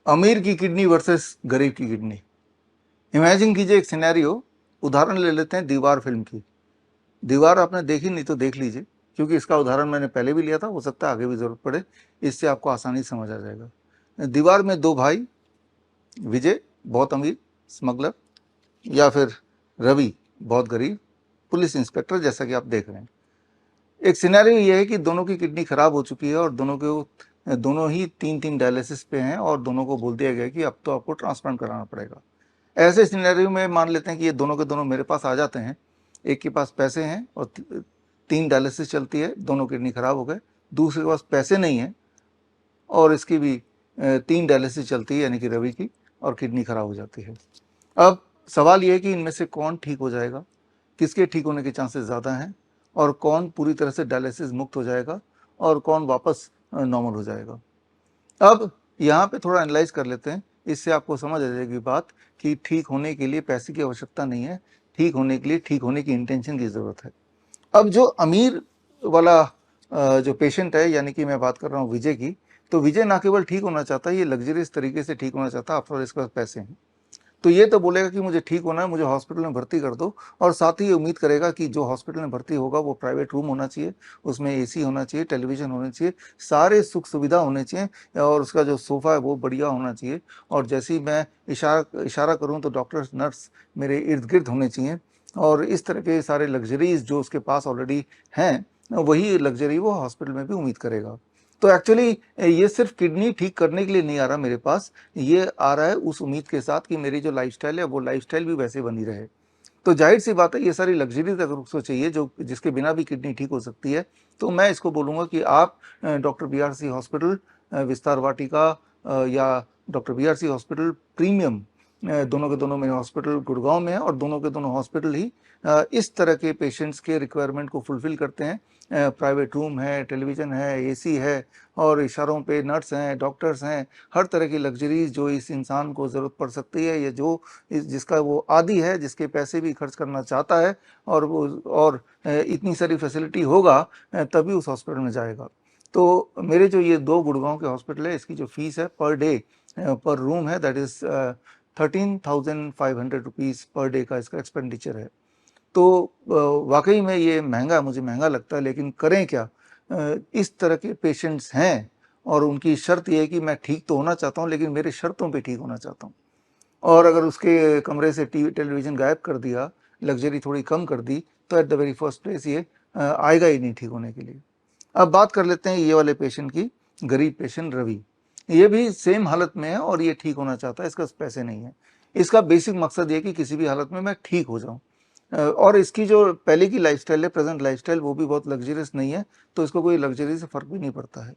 अमीर की kidney versus गरीब की किडनी। इमेजिन कीजिए एक सिनेरियो, उदाहरण ले लेते हैं दीवार फिल्म की। दीवार आपने देखी नहीं तो देख लीजिए, क्योंकि इसका उदाहरण मैंने पहले भी लिया था, हो सकता है आगे भी जरूरत पड़े, इससे आपको आसानी से समझ आ जाएगा। दीवार में दो भाई, विजय बहुत अमीर स्मगलर, या फिर रवि बहुत गरीब पुलिस इंस्पेक्टर, जैसा कि आप देख रहे हैं। एक सिनेरियो ये है कि दोनों की किडनी खराब हो चुकी है और दोनों ही 3-3 डायलिसिस पे हैं और दोनों को बोल दिया गया कि अब तो आपको ट्रांसप्लांट कराना पड़ेगा। ऐसे सिनेरियो में मान लेते हैं कि ये दोनों के दोनों मेरे पास आ जाते हैं। एक के पास पैसे हैं और 3 डायलिसिस चलती है, दोनों किडनी खराब हो गए। दूसरे के पास पैसे नहीं है और इसकी भी 3 डायलिसिस चलती है, यानी कि रवि की, और किडनी खराब हो जाती है। अब सवाल ये है कि इनमें से कौन ठीक हो जाएगा, किसके ठीक होने के चांसेस ज़्यादा हैं, और कौन पूरी तरह से डायलिसिस मुक्त हो जाएगा और कौन वापस नॉर्मल हो जाएगा। अब यहाँ पे थोड़ा एनालाइज कर लेते हैं, इससे आपको समझ आ जाएगी बात कि ठीक होने के लिए पैसे की आवश्यकता नहीं है, ठीक होने के लिए ठीक होने की इंटेंशन की ज़रूरत है। अब जो अमीर वाला जो पेशेंट है, यानी कि मैं बात कर रहा हूँ विजय की, तो विजय ना केवल ठीक होना चाहता है, ये लग्जरियस तरीके से ठीक होना चाहता है, आफ्टर ऑल इसके पास पैसे हैं। तो ये तो बोलेगा कि मुझे ठीक होना है, मुझे हॉस्पिटल में भर्ती कर दो, और साथ ही ये उम्मीद करेगा कि जो हॉस्पिटल में भर्ती होगा वो प्राइवेट रूम होना चाहिए, उसमें एसी होना चाहिए, टेलीविज़न होना चाहिए, सारे सुख सुविधा होने चाहिए, और उसका जो सोफ़ा है वो बढ़िया होना चाहिए, और जैसे ही मैं इशारा करूँ तो डॉक्टर्स नर्स मेरे इर्द गिर्द होने चाहिए, और इस तरह के सारे लग्जरीज़ जो उसके पास ऑलरेडी हैं, वही लग्जरी वो हॉस्पिटल में भी उम्मीद करेगा। तो एक्चुअली ये सिर्फ किडनी ठीक करने के लिए नहीं आ रहा मेरे पास, ये आ रहा है उस उम्मीद के साथ कि मेरी जो लाइफस्टाइल है वो लाइफस्टाइल भी वैसे बनी रहे। तो जाहिर सी बात है, ये सारी लग्जरीज अगर उसको चाहिए जो जिसके बिना भी किडनी ठीक हो सकती है, तो मैं इसको बोलूँगा कि आप डॉक्टर बीआरसी हॉस्पिटल विस्तार वाटिका या डॉक्टर बीआरसी हॉस्पिटल प्रीमियम, दोनों के दोनों मेरे हॉस्पिटल गुड़गांव में है, और दोनों के दोनों हॉस्पिटल ही इस तरह के पेशेंट्स के रिक्वायरमेंट को फुलफिल करते हैं। प्राइवेट रूम है, टेलीविज़न है, एसी है, और इशारों पे नर्स हैं, डॉक्टर्स हैं, हर तरह की लग्जरीज जो इस इंसान को ज़रूरत पड़ सकती है, या जो जिसका वो आदी है, जिसके पैसे भी खर्च करना चाहता है, और वो और इतनी सारी फैसिलिटी होगा तभी उस हॉस्पिटल में जाएगा। तो मेरे जो ये 2 गुड़गांव के हॉस्पिटल है, इसकी जो फीस है पर डे पर रूम है, that is 13,500 rupees per day का इसका एक्सपेंडिचर है। तो वाकई में ये महंगा, मुझे महंगा लगता है, लेकिन करें क्या। इस तरह के पेशेंट्स हैं और उनकी शर्त ये है कि मैं ठीक तो होना चाहता हूँ, लेकिन मेरे शर्तों पे ठीक होना चाहता हूँ, और अगर उसके कमरे से टीवी टेलीविज़न गायब कर दिया, लग्जरी थोड़ी कम कर दी, तो at the very first place ये आएगा ही नहीं ठीक होने के लिए। अब बात कर लेते हैं ये वाले पेशेंट की, गरीब पेशेंट रवि। ये भी सेम हालत में है और ये ठीक होना चाहता है, इसके पास पैसे नहीं है। इसका बेसिक मकसद ये कि किसी भी हालत में मैं ठीक हो जाऊं, और इसकी जो पहले की लाइफस्टाइल है, प्रेजेंट लाइफस्टाइल, वो भी बहुत लग्जरियस नहीं है, तो इसको कोई लग्जरी से फर्क भी नहीं पड़ता है।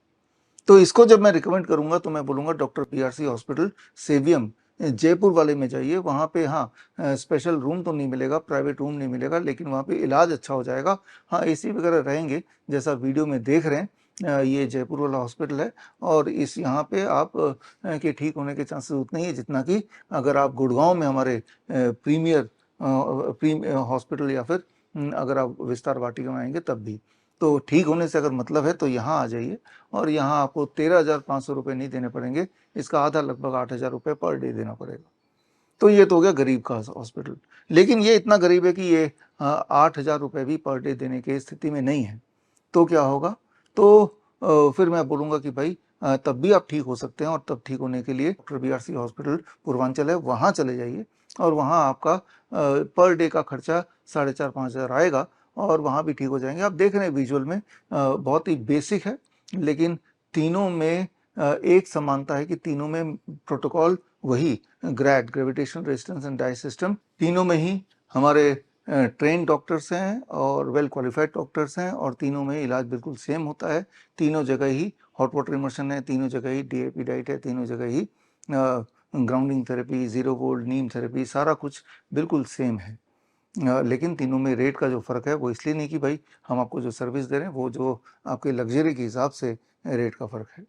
तो इसको जब मैं रिकमेंड करूंगा तो मैं बोलूंगा डॉक्टर बीआरसी हॉस्पिटल सेवियम जयपुर वाले में जाइए। वहाँ पे हाँ, स्पेशल रूम तो नहीं मिलेगा, प्राइवेट रूम नहीं मिलेगा, लेकिन वहाँ पे इलाज अच्छा हो जाएगा। हाँ, एसी वगैरह रहेंगे, जैसा वीडियो में देख रहे हैं। ये जयपुर वाला हॉस्पिटल है, और इस यहाँ पे आप के ठीक होने के चांसेस उतने ही है जितना कि अगर आप गुड़गांव में हमारे प्रीमियर हॉस्पिटल, या फिर अगर आप विस्तार वाटिका में आएंगे तब भी। तो ठीक होने से अगर मतलब है तो यहाँ आ जाइए, और यहाँ आपको 13,500 रुपये नहीं देने पड़ेंगे, इसका आधा लगभग 8,000 रुपये पर डे देना पड़ेगा। तो ये तो हो गया गरीब का हॉस्पिटल। लेकिन ये इतना गरीब है कि ये 8,000 रुपये भी पर डे देने की स्थिति में नहीं है। तो क्या होगा, तो फिर मैं बोलूँगा कि भाई तब भी आप ठीक हो सकते हैं, और तब ठीक होने के लिए डॉक्टर बीआरसी हॉस्पिटल पूर्वांचल है, वहाँ चले जाइए, और वहाँ आपका पर डे का खर्चा 4,500-5,000 आएगा, और वहाँ भी ठीक हो जाएंगे। आप देख रहे हैं विजुअल में, बहुत ही बेसिक है, लेकिन तीनों में एक समानता है कि तीनों में प्रोटोकॉल वही, gravitation resistance and dice system, तीनों में ही हमारे ट्रेन डॉक्टर्स हैं और वेल क्वालिफाइड डॉक्टर्स हैं, और तीनों में इलाज बिल्कुल सेम होता है। तीनों जगह ही हॉट वाटर इमर्शन है, तीनों जगह ही डीएपी डाइट है, तीनों जगह ही ग्राउंडिंग थेरेपी, जीरो वोल्ट नीम थेरेपी, सारा कुछ बिल्कुल सेम है। लेकिन तीनों में रेट का जो फ़र्क है वो इसलिए नहीं कि भाई हम आपको जो सर्विस दे रहे हैं वो जो आपके लग्जरी के हिसाब से रेट का फ़र्क है।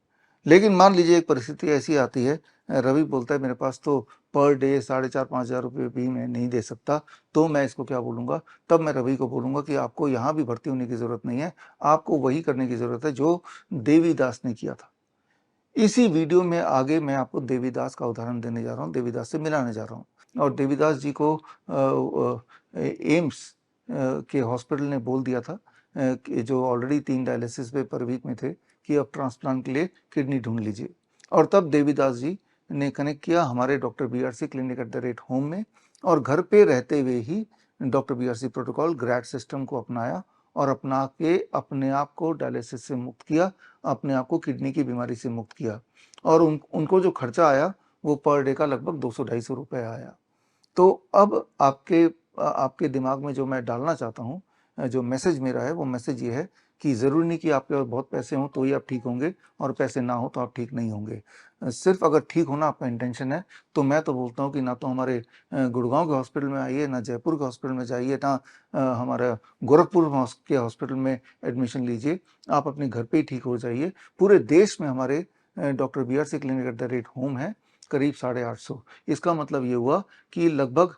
लेकिन मान लीजिए एक परिस्थिति ऐसी आती है, रवि बोलता है मेरे पास तो पर डे 4,500-5,000 रुपये भी मैं नहीं दे सकता, तो मैं इसको क्या बोलूँगा, तब मैं रवि को बोलूँगा कि आपको यहाँ भी भर्ती होने की ज़रूरत नहीं है, आपको वही करने की ज़रूरत है जो देवीदास ने किया था। इसी वीडियो में आगे मैं आपको देवीदास का उदाहरण देने जा रहा हूँ, देवीदास से मिलाने जा रहा हूँ। और देवीदास जी को एम्स के हॉस्पिटल ने बोल दिया था कि जो ऑलरेडी 3 डायलिसिस पे पर वीक में थे कि अब ट्रांसप्लांट के लिए किडनी ढूंढ लीजिए। और तब देवीदास जी ने कनेक्ट किया हमारे doctor BRC clinic at the rate home में, और घर पे रहते हुए ही डॉक्टर BRC प्रोटोकॉल ग्रैड सिस्टम को अपनाया और अपना के अपने आप को डायलिसिस से मुक्त किया, अपने आप को किडनी की बीमारी से मुक्त किया। और उनको जो खर्चा आया वो पर डे का लगभग 200-250 रुपये आया। तो अब आपके दिमाग में जो मैं डालना चाहता हूँ, जो मैसेज मेरा है वो मैसेज ये है कि ज़रूरी नहीं कि आपके पास बहुत पैसे हों तो ही आप ठीक होंगे, और पैसे ना हो तो आप ठीक नहीं होंगे। सिर्फ अगर ठीक होना आपका इंटेंशन है तो मैं तो बोलता हूँ कि ना तो हमारे गुड़गांव के हॉस्पिटल में आइए, ना जयपुर के हॉस्पिटल में जाइए, ना हमारा गोरखपुर के हॉस्पिटल में एडमिशन लीजिए। आप अपने घर पे ही ठीक हो जाइए। पूरे देश में हमारे doctor BRC clinic at the rate home है करीब 850। इसका मतलब ये हुआ कि लगभग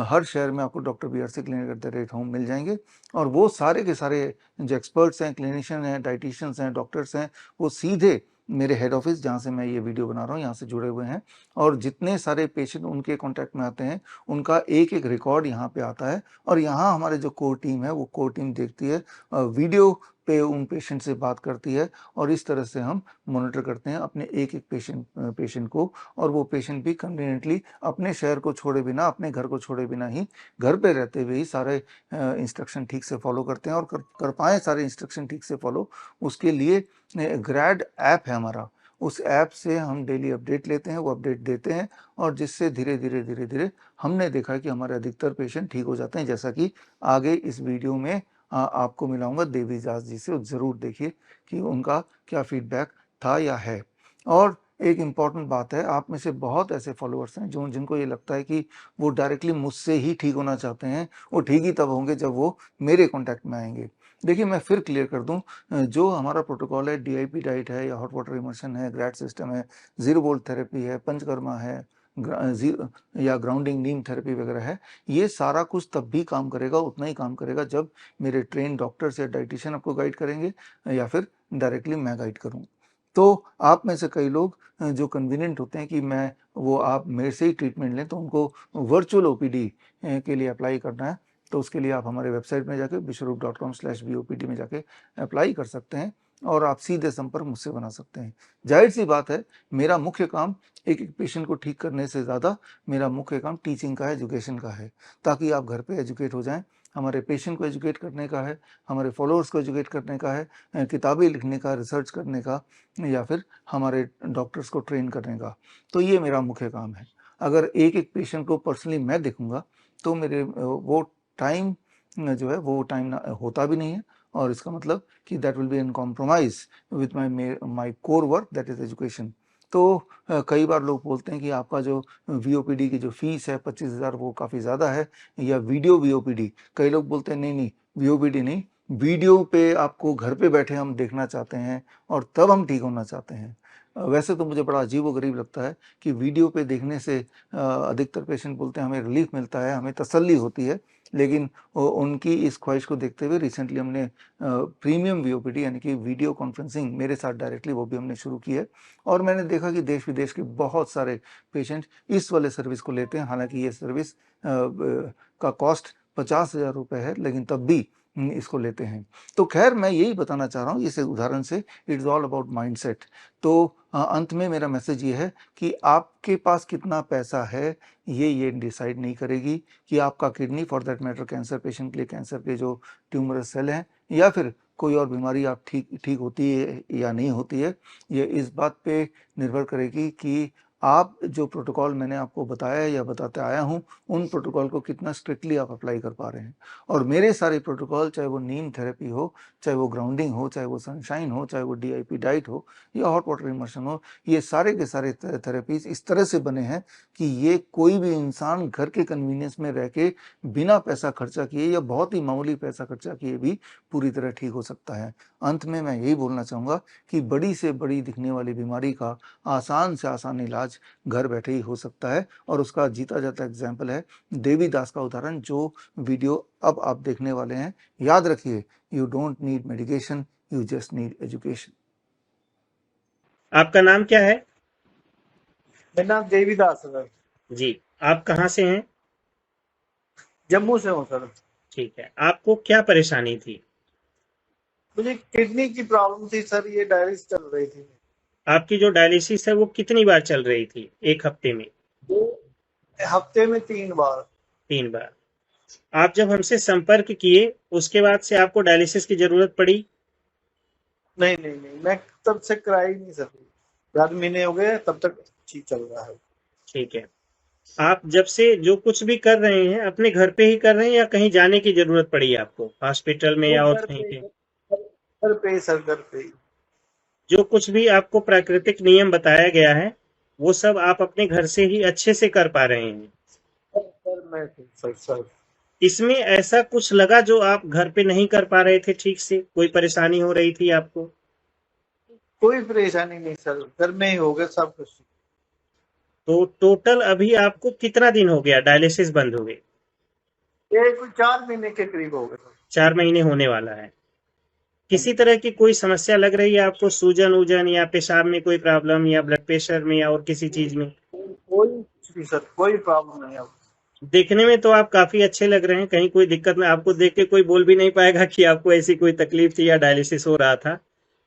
हर शहर में आपको doctor BRC clinic at the rate home मिल जाएंगे। और वो सारे के सारे जो एक्सपर्ट्स हैं, क्लिनिशियन हैं, डाइटिशियंस हैं, डॉक्टर्स हैं, वो सीधे मेरे हेड ऑफिस जहाँ से मैं ये वीडियो बना रहा हूँ यहाँ से जुड़े हुए हैं। और जितने सारे पेशेंट उनके कांटेक्ट में आते हैं उनका एक एक रिकॉर्ड यहाँ पे आता है। और यहाँ हमारे जो कोर टीम है वो कोर टीम देखती है, वीडियो पे उन पेशेंट से बात करती है, और इस तरह से हम मॉनिटर करते हैं अपने एक एक पेशेंट को। और वो पेशेंट भी कन्वीनियंटली अपने शहर को छोड़े बिना, अपने घर को छोड़े बिना ही, घर पे रहते हुए ही सारे इंस्ट्रक्शन ठीक से फॉलो करते हैं। और कर पाएँ सारे इंस्ट्रक्शन ठीक से फॉलो, उसके लिए ग्रैड ऐप है हमारा। उस ऐप से हम डेली अपडेट लेते हैं, वो अपडेट देते हैं, और जिससे धीरे-धीरे हमने देखा कि हमारे अधिकतर पेशेंट ठीक हो जाते हैं। जैसा कि आगे इस वीडियो में आपको मिलाऊँगा देवीदास जी से, ज़रूर देखिए कि उनका क्या फीडबैक था या है। और एक इम्पॉर्टेंट बात है, आप में से बहुत ऐसे फॉलोअर्स हैं जिनको ये लगता है कि वो डायरेक्टली मुझसे ही ठीक होना चाहते हैं, वो ठीक ही तब होंगे जब वो मेरे कॉन्टैक्ट में आएँगे। देखिए, मैं फिर क्लियर कर दूँ, जो हमारा प्रोटोकॉल है, DIP डाइट है या हॉट वाटर इमर्शन है, ग्रैड सिस्टम है, ज़ीरो बोल्ट थेरेपी है, पंचकर्मा है, या ग्राउंडिंग नीम थेरेपी वगैरह है, ये सारा कुछ तब भी काम करेगा, उतना ही काम करेगा जब मेरे ट्रेन डॉक्टर्स या डाइटिशियन आपको गाइड करेंगे, या फिर डायरेक्टली मैं गाइड करूँ। तो आप में से कई लोग जो कन्वीनिएंट होते हैं कि आप मेरे से ही ट्रीटमेंट लें, तो उनको वर्चुअल OPD के लिए अप्लाई करना है। तो उसके लिए आप हमारे वेबसाइट में जाके vishwaroop.com/VOPD में जाके अप्लाई कर सकते हैं, और आप सीधे संपर्क मुझसे बना सकते हैं। ज़ाहिर-सी बात है, मेरा मुख्य काम एक-एक पेशेंट को ठीक करने से ज़्यादा मेरा मुख्य काम टीचिंग का है, एजुकेशन का है, ताकि आप घर पे एजुकेट हो जाएँ। हमारे पेशेंट को एजुकेट करने का है, हमारे फॉलोअर्स को एजुकेट करने का है, किताबें लिखने का, रिसर्च करने का, या फिर हमारे डॉक्टर्स को ट्रेन करने का। तो ये मेरा मुख्य काम है। अगर एक-एक पेशेंट को पर्सनली मैं देखूँगा तो मेरे वो टाइम जो है वो टाइम ना होता भी नहीं है, और इसका मतलब कि that will be in compromise with my core work, that is education. तो कई बार लोग बोलते हैं कि आपका जो VOPD की जो फ़ीस है 25,000 वो काफ़ी ज़्यादा है, या वीडियो VOPD। कई लोग बोलते हैं नहीं, VOPD नहीं, वीडियो पे आपको घर पे बैठे हम देखना चाहते हैं और तब हम ठीक होना चाहते हैं। वैसे तो मुझे बड़ा अजीब-ओ-गरीब लगता है कि वीडियो पे देखने से अधिकतर पेशेंट बोलते हैं हमें रिलीफ़ मिलता है, हमें तसल्ली होती है। लेकिन उनकी इस ख्वाहिश को देखते हुए रिसेंटली हमने प्रीमियम VOPD यानी कि वीडियो कॉन्फ्रेंसिंग मेरे साथ डायरेक्टली वो भी हमने शुरू की है। और मैंने देखा कि देश-विदेश के बहुत सारे पेशेंट इस वाले सर्विस को लेते हैं। हालाँकि ये सर्विस का कॉस्ट 50,000 रुपए है, लेकिन तब भी इसको लेते हैं। तो ख़ैर, मैं यही बताना चाह रहा हूँ इस उदाहरण से, इट्स ऑल अबाउट माइंडसेट। तो अंत में मेरा मैसेज ये है कि आपके पास कितना पैसा है, ये डिसाइड नहीं करेगी कि आपका kidney, for that matter cancer patient के लिए कैंसर के जो ट्यूमरस सेल हैं, या फिर कोई और बीमारी आप ठीक ठीक होती है या नहीं होती है, ये इस बात पे निर्भर करेगी कि आप जो प्रोटोकॉल मैंने आपको बताया या बताते आया हूँ, उन प्रोटोकॉल को कितना स्ट्रिक्टली आप अप्लाई कर पा रहे हैं। और मेरे सारे प्रोटोकॉल, चाहे वो नीम थेरेपी हो, चाहे वो ग्राउंडिंग हो, चाहे वो सनशाइन हो, चाहे वो DIP डाइट हो, या हॉट वाटर इमर्शन हो, ये सारे के सारे थेरेपीज़ इस तरह से बने हैं कि ये कोई भी इंसान घर के कन्वीनियंस में रह के बिना पैसा खर्चा किए या बहुत ही मामूली पैसा खर्चा किए भी पूरी तरह ठीक हो सकता है। अंत में मैं यही बोलना चाहूँगा कि बड़ी से बड़ी दिखने वाली बीमारी का आसान से आसान इलाज घर बैठे ही हो सकता है, और उसका जीता जाता एग्ज़ाम्पल है देवीदास का उदाहरण, जो वीडियो अब आप देखने वाले हैं। याद रखिए, you don't need medication, you just need education. आपका नाम क्या है? मेरा नाम देवीदास है सर। जी। आप कहाँ से हैं? जम्मू से हूँ सर। ठीक है। आपको क्या परेशानी थी? मुझे किडनी की प्रॉब्लम थी सर, ये डायलिसिस चल रही थी। आपकी जो डायलिसिस है वो कितनी बार चल रही थी एक हफ्ते में? वो हफ्ते में 3 बार। 3 बार। आप जब हमसे संपर्क किए उसके बाद से आपको डायलिसिस की जरूरत पड़ी? नहीं नहीं नहीं, मैं तब से करा ही नहीं सर। 4 महीने हो गए, तब तक ठीक चल रहा है। ठीक है। आप जब से जो कुछ भी कर रहे हैं अपने घर पे ही कर रहे हैं या कहीं जाने की जरूरत पड़ी आपको हॉस्पिटल में वो या और घर कहीं पे पे? घर पे सर, घर पे ही। जो कुछ भी आपको प्राकृतिक नियम बताया गया है वो सब आप अपने घर से ही अच्छे से कर पा रहे हैं। सर मैं सर सर इसमें ऐसा कुछ लगा जो आप घर पे नहीं कर पा रहे थे ठीक से, कोई परेशानी हो रही थी आपको? कोई परेशानी नहीं सर, घर में ही हो गया सब कुछ। तो टोटल अभी आपको कितना दिन हो गया डायलिसिस बंद हो गए? ये कोई 4 महीने के करीब हो गए सर। 4 महीने होने वाला है। किसी तरह की कोई समस्या लग रही है आपको, सूजन वूजन या पेशाब में कोई प्रॉब्लम या ब्लड प्रेशर में या और किसी चीज में? कोई कुछ नहीं सर, कोई प्रॉब्लम नहीं है। देखने में तो आप काफी अच्छे लग रहे हैं, कहीं कोई दिक्कत नहीं। आपको देख के कोई बोल भी नहीं पाएगा कि आपको ऐसी कोई तकलीफ थी या डायलिसिस हो रहा था।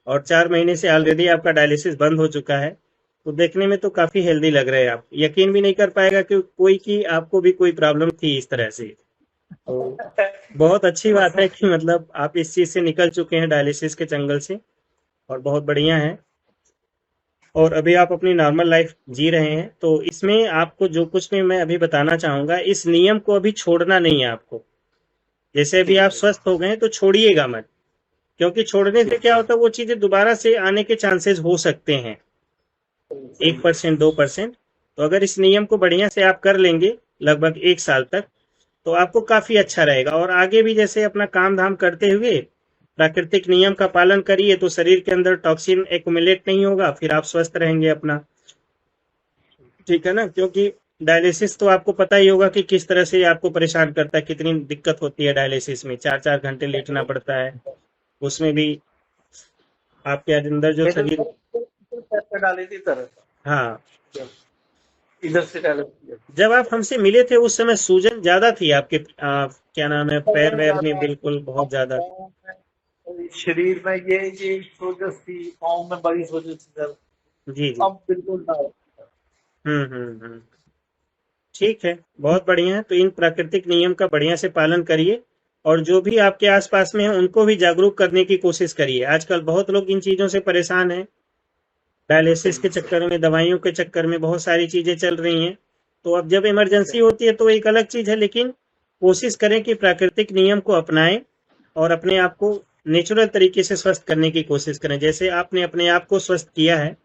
और 4 महीने से ऑलरेडी आपका डायलिसिस बंद हो चुका है, तो देखने में तो काफी हेल्दी लग रहे हैं आप। यकीन भी नहीं कर पाएगा कि कोई की आपको भी कोई प्रॉब्लम थी इस तरह से। तो बहुत अच्छी बात है कि मतलब आप इस चीज से निकल चुके हैं डायलिसिस के जंगल से, और बहुत बढ़िया है। और अभी आप अपनी नॉर्मल लाइफ जी रहे हैं। तो इसमें आपको जो कुछ भी मैं अभी बताना चाहूंगा, इस नियम को अभी छोड़ना नहीं है आपको। जैसे अभी आप स्वस्थ हो गए हैं तो छोड़िएगा मत, क्योंकि छोड़ने से क्या होता है वो चीजें दोबारा से आने के चांसेस हो सकते हैं, 1% 2%। तो अगर इस नियम को बढ़िया से आप कर लेंगे लगभग 1 साल तक, तो आपको काफी अच्छा रहेगा। और आगे भी जैसे अपना काम धाम करते हुए प्राकृतिक नियम का पालन करिए तो शरीर के अंदर टॉक्सिन एक्युमुलेट नहीं होगा, फिर आप स्वस्थ रहेंगे अपना। ठीक है ना? क्योंकि डायलिसिस तो आपको पता ही होगा कि किस तरह से आपको परेशान करता है, कितनी दिक्कत होती है डायलिसिस में, 4 4 घंटे लेटना पड़ता है। उसमें भी आपके अंदर जो मैंने शरीर। पैसा डाली थी सर, हाँ। इधर से डाली थी। जब आप हमसे मिले थे उस समय सूजन ज्यादा थी आपके क्या नाम है, पैर बहुत वैर में ज्यादा। बिल्कुल बहुत ज्यादा? शरीर में ये सोजस थी, पाँव में बड़ी सोजस थी सर। जी जी। अब बिल्कुल ना। हम्म। ठीक है, बहुत बढ़िया है। तो इन प्राकृतिक नियम का बढ़िया से पालन करिए, और जो भी आपके आसपास में है उनको भी जागरूक करने की कोशिश करिए। आजकल बहुत लोग इन चीजों से परेशान हैं, डायलिसिस के चक्कर में, दवाइयों के चक्कर में बहुत सारी चीजें चल रही हैं। तो अब जब इमरजेंसी होती है तो एक अलग चीज है, लेकिन कोशिश करें कि प्राकृतिक नियम को अपनाएं और अपने आप को नेचुरल तरीके से स्वस्थ करने की कोशिश करें। जैसे आपने अपने आप को स्वस्थ किया है,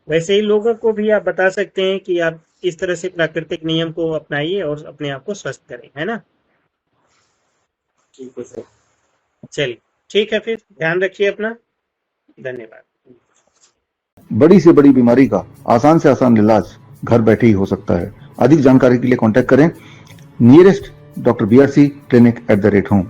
वैसे ही लोगों को भी आप बता सकते हैं कि आप इस तरह से प्राकृतिक नियम को अपनाइए और अपने आप को स्वस्थ करें, है ना? ठीक है सर। चलिए, ठीक है, फिर ध्यान रखिए अपना। धन्यवाद। बड़ी से बड़ी बीमारी का आसान से आसान इलाज घर बैठे ही हो सकता है। अधिक जानकारी के लिए कांटेक्ट करें nearest doctor BRC clinic @home।